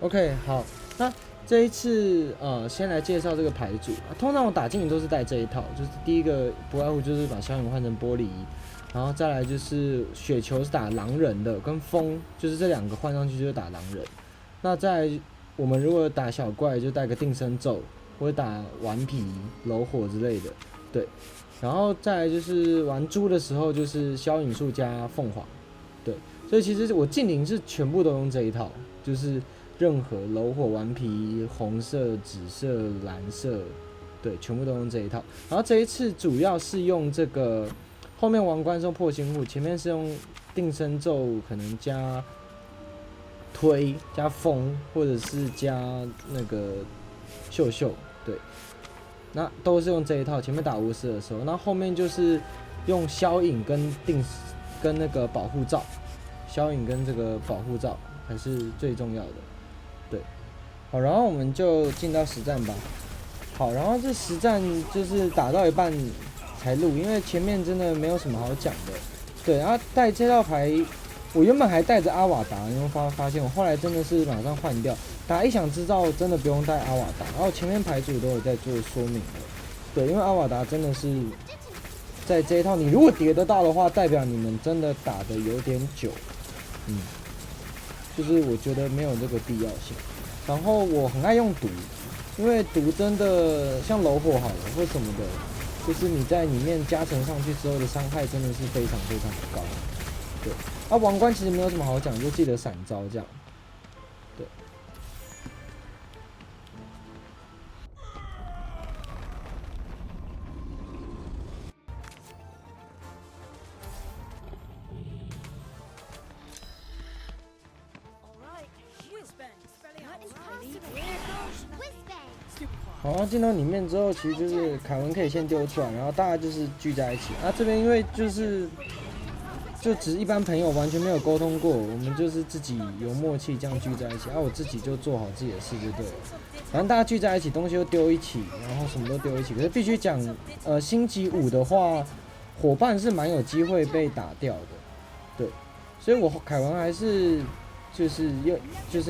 OK，好，那这一次先来介绍这个牌组通常我打精灵都是带这一套，就是第一个不外乎就是把消影换成玻璃，然后再来就是雪球是打狼人的，跟风就是这两个换上去就是打狼人。那在我们如果打小怪就带个定身咒，或者打顽皮、楼火之类的，对。然后再来就是玩猪的时候就是消影术加凤凰，对。所以其实我精灵是全部都用这一套，就是任何楼火、顽皮、红色、紫色、蓝色，对，全部都用这一套。然后这一次主要是用这个后面王冠是用破心护，前面是用定身咒，可能加推加风，或者是加那个秀秀，对，那都是用这一套。前面打巫师的时候，那后面就是用消影跟那个保护罩，消影跟这个保护罩才是最重要的，对。好，然后我们就进到实战吧。好，然后这实战就是打到一半才录，因为前面真的没有什么好讲的。对，然后带这套牌，我原本还带着阿瓦达，因为发现我后来真的是马上换掉，打一响之兆真的不用带阿瓦达，然后前面牌组都有在做说明的。对，因为阿瓦达真的是在这一套，你如果叠得到的话，代表你们真的打得有点久，就是我觉得没有这个必要性。然后我很爱用毒，因为毒真的像楼火好了或什么的，就是你在里面加成上去之后的伤害真的是非常非常的高。对，王冠其实没有什么好讲，就记得闪招这样。对。好，然后进到里面之后，其实就是凯文可以先丢出来，然后大家就是聚在一起。这边因为就只是一般朋友，完全没有沟通过，我们就是自己有默契这样聚在一起。我自己就做好自己的事就对了。反正大家聚在一起，东西都丢一起，然后什么都丢一起。可是必须讲，星级5的话，伙伴是蛮有机会被打掉的，对。所以我凯文还是就是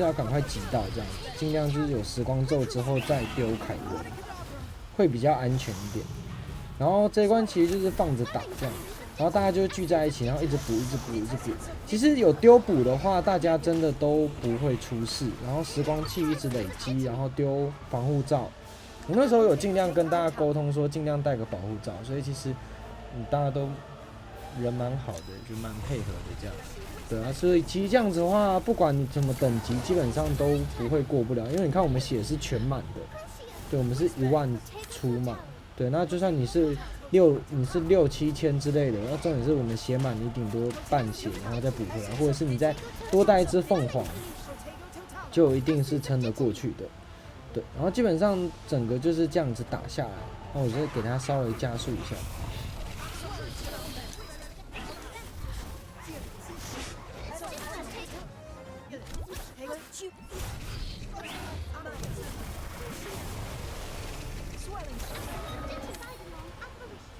要赶快挤到这样子，尽量就是有时光咒之后再丢凯文，会比较安全一点。然后这一关其实就是放着打这样，然后大家就聚在一起，然后一直补。其实有丢补的话，大家真的都不会出事。然后时光器一直累积，然后丢防护罩。我那时候有尽量跟大家沟通说，尽量带个保护罩，所以其实大家都人蛮好的，就蛮配合的这样。对啊，所以其实这样子的话，不管你怎么等级，基本上都不会过不了，因为你看我们血是全满的，对，我们是1万出嘛，对，那就算你是6、7千之类的，那重点是我们血满，你顶多半血，然后再补回来，或者是你再多带一只凤凰，就一定是撑得过去的，对，然后基本上整个就是这样子打下来，那我就给它稍微加速一下。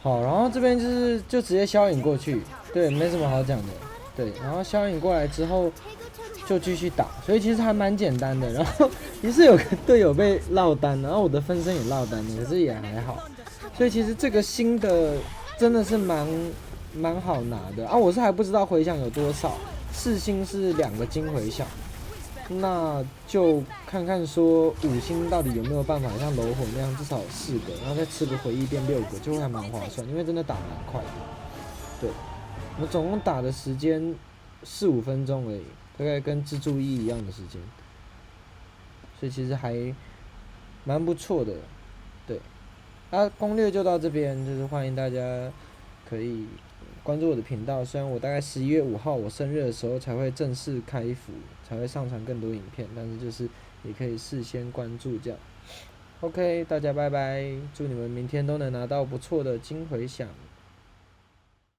好，然后这边就直接消影过去，对，没什么好讲的，对，然后消影过来之后就继续打，所以其实还蛮简单的。然后于是有个队友被落单，然后我的分身也落单了，可是也还好，所以其实这个新的真的是蛮好拿的我是还不知道回响有多少，4星是2个金回响。那就看看说5星到底有没有办法像楼火那样至少4个，然后再吃个回忆变6个，就会还蛮划算，因为真的打蛮快的。对，我总共打的时间4、5分钟而已，大概跟蜘蛛衣一样的时间，所以其实还蛮不错的。对，攻略就到这边，就是欢迎大家可以关注我的频道，虽然我大概11月5号我生日的时候才会正式开服，才会上传更多影片，但是就是也可以事先关注这样。OK， 大家拜拜，祝你们明天都能拿到不错的金回响。